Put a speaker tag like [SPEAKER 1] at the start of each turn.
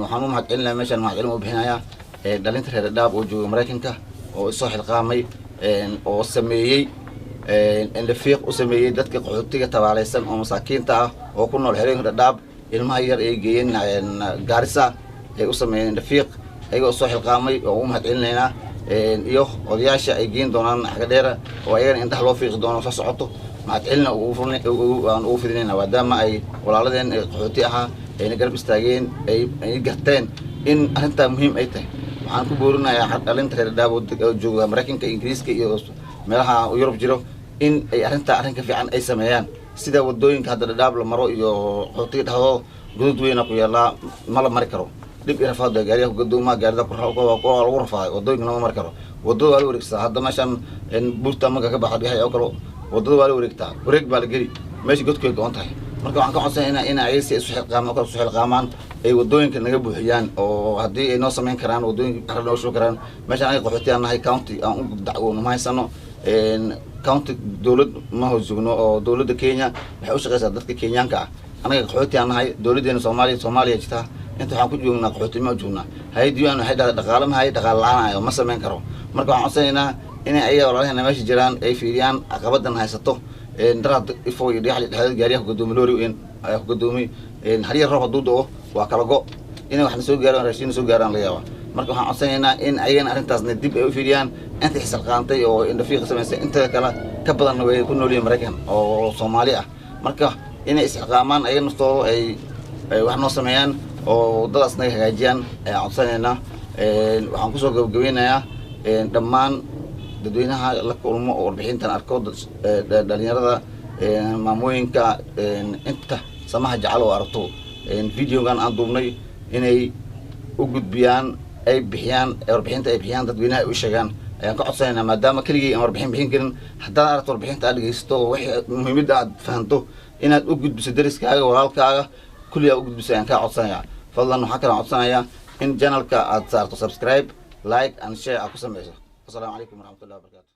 [SPEAKER 1] waxaan u mahadcelinayaa meeshan mahadcelin u bixinayaa dhalinta reer Dhadhaab oo jooga Mareykanka oo soo xilqaamay oo sameeyay indhafiiq u sameeyay dadka qaxootiga tabaaleysan oo masaakiinta ah oo ku nool xerooyinka Dhadhaab ilmaha yar ay geeyeen Gaarisa ay u sameeyeen indhafiiq ayagoo soo xilqaamay oo u mahadcelinaynaa iyo odayaasha ay geen doonaan xaga dheer oo ayagana indhaha loo fiiqi doono soo socoto mahadcelina ugu fidinaynaa maadaama ay walaaladeen qaxooti ahaa ayna garab istaageen ay garteen in arrintaa muhiim ay tahay waxaan ku boorinayaa dhalinta reer Dhadhaab oo jooga Mareykanka Ingiriiska iyo meelaha Yurub jiro in ay arrinka fiican ay sameeyaan sida wadooyinka hadda Dhadhaab la maro iyo qaxootiga dhaxdo gudud weyn ku yaala ma la mari karo dib irafaad gaariga gudoomaa gaarida ku lagu rafaaday wadooyinka ma mari karo wadada waa la wareegsaa hadda meeshan buurta maga ka baxay oo kale wadada waa la wareegtaa wareeg baa la geli meesha godku ay go'an tahay marka waxaan ka codsanaynaa in ay si isu xilqaamaan ay wadooyinka naga buuxiyaan oo haddii ay noo sameyn karaan wadooyinka qaran oo soo karaan meeshan ay qaxootiga nahay county aan u dacwoono ma haysano county dawlad ma hoosugno oo dawladda Kenya waxay u shaqeysaa dadka Kenyaanka ah anaga qaxootiga nahay dawladdeena Soomaaliya jirta inta waxaan ku joognaa qaxootiga ma joognaa hay'adiyaan waxay dhaqaale ma hay dhaqaale la'aan ma sameyn karo marka waxaan codsanaynaa in ay walaalaheena meesha jiraan ay fiiriyaan caqabadan haysato darad ifoo iyo dhexda gaariga gudoomiye lori gudoomiye hariya roob duudo waa kala go inay wax soo gaaraan raashin soo gaaraan la yaaba marka waxaan codsanaynaa in ayaan arrintaasna dib ay u fiiriyaan inta xilqaantay oo indhafiiq sameysay inta kale ka badan way ku nool yihiin Mareykan oo Soomaali ah marka inay isxilqaamaan ayaan naftooda ay wax noo sameeyaan oo dadaasna hagaajiyaan ayaan codsanaynaa waxaan ku soo gabagabeynayaa dhammaan dadweynaha la kulmo oo warbixintan arko dhalinyarada maamooyinka inta samaha jecel oo aragto videogan aan duubnay inay u gudbiyaan ay bixiyaan warbixinta ay bixiyaan dadweynaha ay u sheegaan ayaan ka codsanaynaa maadaama keligii aan warbixin bixin karin haddaad aragto warbixinta aad dhegeysato wixii muhiimadda aad fahanto inaad u gudbiso dariskaaga walaalkaaga kulli aad u gudbiso ayaan kaa codsanayaa fadlan waxaan kala codsanayaa in channelka aad saarto subscribe like and share aad ku sameyso السلام عليكم ورحمة الله وبركاته.